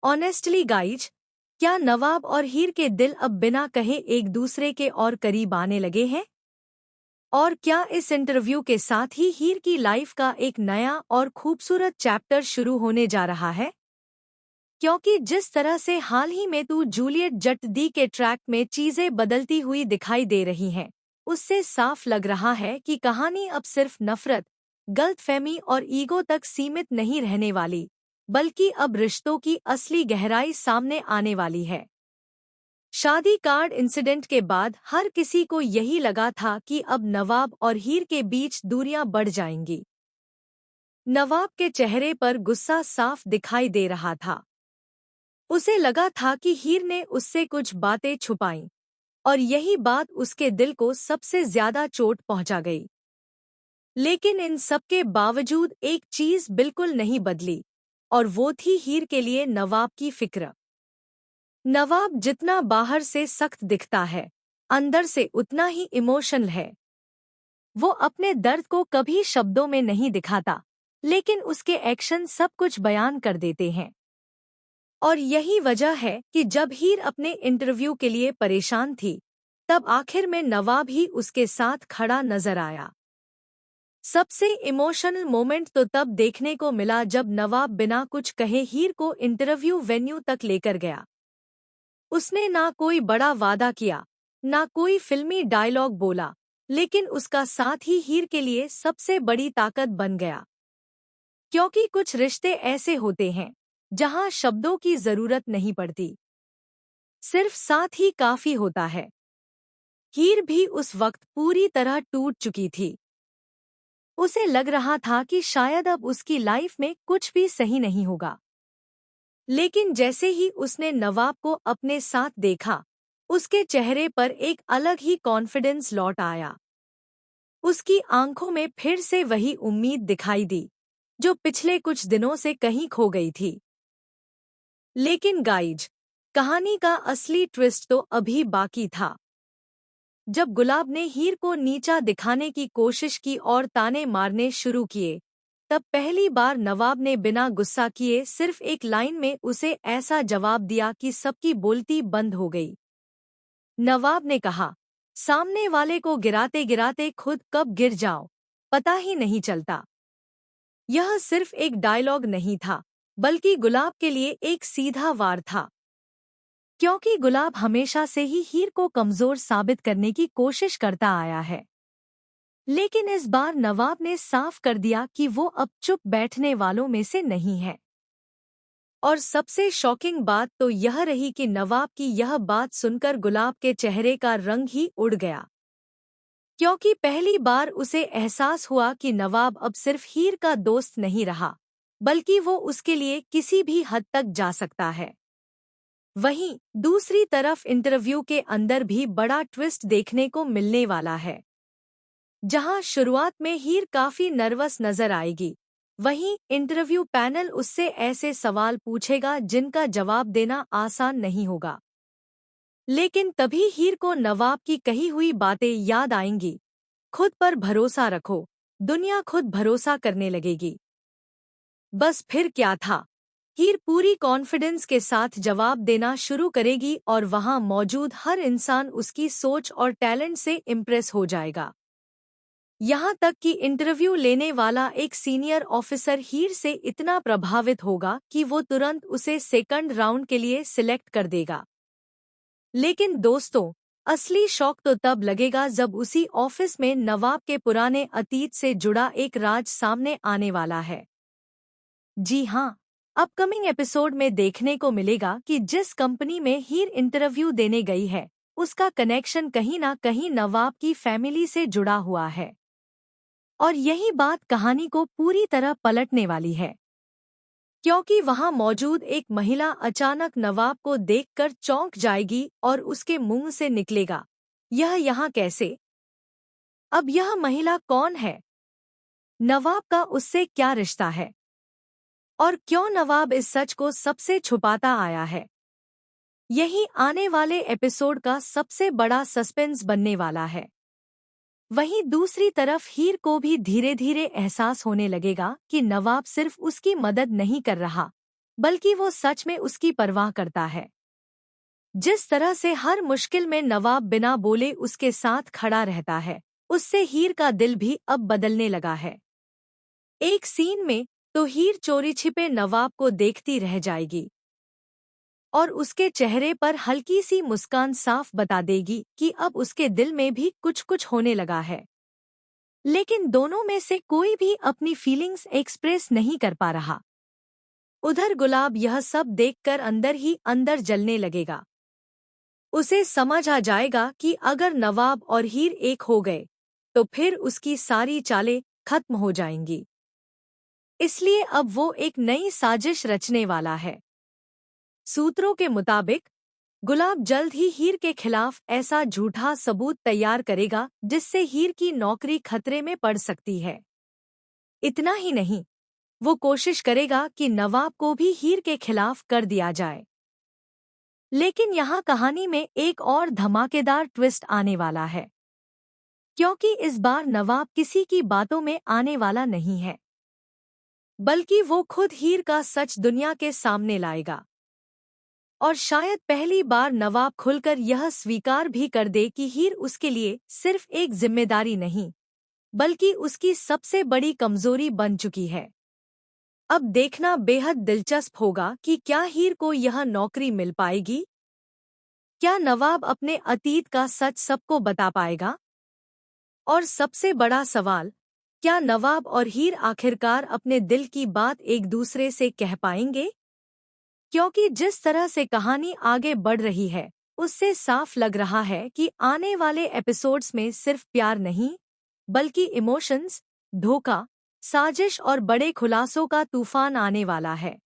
Honestly guys, क्या नवाब और हीर के दिल अब बिना कहे एक दूसरे के और करीब आने लगे हैं? और क्या इस इंटरव्यू के साथ ही हीर की लाइफ का एक नया और खूबसूरत चैप्टर शुरू होने जा रहा है? क्योंकि जिस तरह से हाल ही में तू जूलियट जट दी के ट्रैक में चीजें बदलती हुई दिखाई दे रही हैं, उससे साफ लग रहा है कि कहानी अब सिर्फ नफरत, गलतफहमी और ईगो तक सीमित नहीं रहने वाली, बल्कि अब रिश्तों की असली गहराई सामने आने वाली है। शादी कार्ड इंसिडेंट के बाद हर किसी को यही लगा था कि अब नवाब और हीर के बीच दूरियां बढ़ जाएंगी। नवाब के चेहरे पर गुस्सा साफ दिखाई दे रहा था। उसे लगा था कि हीर ने उससे कुछ बातें छुपाईं, और यही बात उसके दिल को सबसे ज्यादा चोट पहुंचा गई। लेकिन इन सब के बावजूद एक चीज बिल्कुल नहीं बदली, और वो थी हीर के लिए नवाब की फिक्र। नवाब जितना बाहर से सख्त दिखता है, अंदर से उतना ही इमोशनल है। वो अपने दर्द को कभी शब्दों में नहीं दिखाता, लेकिन उसके एक्शन सब कुछ बयान कर देते हैं। और यही वजह है कि जब हीर अपने इंटरव्यू के लिए परेशान थी, तब आखिर में नवाब ही उसके साथ खड़ा नजर आया। सबसे इमोशनल मोमेंट तो तब देखने को मिला जब नवाब बिना कुछ कहे हीर को इंटरव्यू वेन्यू तक लेकर गया। उसने ना कोई बड़ा वादा किया, ना कोई फिल्मी डायलॉग बोला, लेकिन उसका साथ ही हीर के लिए सबसे बड़ी ताकत बन गया। क्योंकि कुछ रिश्ते ऐसे होते हैं जहां शब्दों की जरूरत नहीं पड़ती, सिर्फ साथ ही काफी होता है। हीर भी उस वक्त पूरी तरह टूट चुकी थी। उसे लग रहा था कि शायद अब उसकी लाइफ में कुछ भी सही नहीं होगा। लेकिन जैसे ही उसने नवाब को अपने साथ देखा, उसके चेहरे पर एक अलग ही कॉन्फिडेंस लौट आया। उसकी आंखों में फिर से वही उम्मीद दिखाई दी, जो पिछले कुछ दिनों से कहीं खो गई थी। लेकिन गाइज, कहानी का असली ट्विस्ट तो अभी बाकी था। जब गुलाब ने हीर को नीचा दिखाने की कोशिश की और ताने मारने शुरू किए, तब पहली बार नवाब ने बिना गुस्सा किए सिर्फ एक लाइन में उसे ऐसा जवाब दिया कि सबकी बोलती बंद हो गई। नवाब ने कहा, सामने वाले को गिराते गिराते खुद कब गिर जाओ, पता ही नहीं चलता। यह सिर्फ एक डायलॉग नहीं था, बल्कि गुलाब के लिए एक सीधा वार था। क्योंकि गुलाब हमेशा से ही हीर को कमजोर साबित करने की कोशिश करता आया है। लेकिन इस बार नवाब ने साफ कर दिया कि वो अब चुप बैठने वालों में से नहीं है। और सबसे शॉकिंग बात तो यह रही कि नवाब की यह बात सुनकर गुलाब के चेहरे का रंग ही उड़ गया। क्योंकि पहली बार उसे एहसास हुआ कि नवाब अब सिर्फ हीर का दोस्त नहीं रहा, बल्कि वो उसके लिए किसी भी हद तक जा सकता है। वहीं दूसरी तरफ इंटरव्यू के अंदर भी बड़ा ट्विस्ट देखने को मिलने वाला है। जहां शुरुआत में हीर काफी नर्वस नजर आएगी, वहीं इंटरव्यू पैनल उससे ऐसे सवाल पूछेगा जिनका जवाब देना आसान नहीं होगा। लेकिन तभी हीर को नवाब की कही हुई बातें याद आएंगी, खुद पर भरोसा रखो, दुनिया खुद भरोसा करने लगेगी। बस फिर क्या था, हीर पूरी कॉन्फिडेंस के साथ जवाब देना शुरू करेगी और वहां मौजूद हर इंसान उसकी सोच और टैलेंट से इम्प्रेस हो जाएगा। यहाँ तक कि इंटरव्यू लेने वाला एक सीनियर ऑफिसर हीर से इतना प्रभावित होगा कि वो तुरंत उसे सेकंड राउंड के लिए सिलेक्ट कर देगा। लेकिन दोस्तों, असली शौक तो तब लगेगा जब उसी ऑफिस में नवाब के पुराने अतीत से जुड़ा एक राज सामने आने वाला है। जी हाँ, अपकमिंग एपिसोड में देखने को मिलेगा कि जिस कंपनी में हीर इंटरव्यू देने गई है, उसका कनेक्शन कहीं ना कहीं नवाब की फैमिली से जुड़ा हुआ है। और यही बात कहानी को पूरी तरह पलटने वाली है। क्योंकि वहां मौजूद एक महिला अचानक नवाब को देखकर चौंक जाएगी और उसके मुंह से निकलेगा, यह यहाँ कैसे? अब यह महिला कौन है? नवाब का उससे क्या रिश्ता है? और क्यों नवाब इस सच को सबसे छुपाता आया है? यही आने वाले एपिसोड का सबसे बड़ा सस्पेंस बनने वाला है। वहीं दूसरी तरफ हीर को भी धीरे धीरे एहसास होने लगेगा कि नवाब सिर्फ उसकी मदद नहीं कर रहा, बल्कि वो सच में उसकी परवाह करता है। जिस तरह से हर मुश्किल में नवाब बिना बोले उसके साथ खड़ा रहता है, उससे हीर का दिल भी अब बदलने लगा है। एक सीन में तो हीर चोरी छिपे नवाब को देखती रह जाएगी और उसके चेहरे पर हल्की सी मुस्कान साफ बता देगी कि अब उसके दिल में भी कुछ कुछ होने लगा है। लेकिन दोनों में से कोई भी अपनी फीलिंग्स एक्सप्रेस नहीं कर पा रहा। उधर गुलाब यह सब देखकर अंदर ही अंदर जलने लगेगा। उसे समझ आ जाएगा कि अगर नवाब और हीर एक हो गए तो फिर उसकी सारी चालें खत्म हो जाएंगी। इसलिए अब वो एक नई साजिश रचने वाला है। सूत्रों के मुताबिक गुलाब जल्द ही हीर के खिलाफ ऐसा झूठा सबूत तैयार करेगा जिससे हीर की नौकरी खतरे में पड़ सकती है। इतना ही नहीं, वो कोशिश करेगा कि नवाब को भी हीर के खिलाफ कर दिया जाए। लेकिन यहाँ कहानी में एक और धमाकेदार ट्विस्ट आने वाला है, क्योंकि इस बार नवाब किसी की बातों में आने वाला नहीं है, बल्कि वो खुद हीर का सच दुनिया के सामने लाएगा। और शायद पहली बार नवाब खुलकर यह स्वीकार भी कर दे कि हीर उसके लिए सिर्फ एक जिम्मेदारी नहीं, बल्कि उसकी सबसे बड़ी कमजोरी बन चुकी है। अब देखना बेहद दिलचस्प होगा कि क्या हीर को यह नौकरी मिल पाएगी? क्या नवाब अपने अतीत का सच सबको बता पाएगा? और सबसे बड़ा सवाल, क्या नवाब और हीर आखिरकार अपने दिल की बात एक दूसरे से कह पाएंगे? क्योंकि जिस तरह से कहानी आगे बढ़ रही है, उससे साफ लग रहा है कि आने वाले एपिसोड्स में सिर्फ प्यार नहीं, बल्कि इमोशंस, धोखा, साजिश और बड़े खुलासों का तूफान आने वाला है।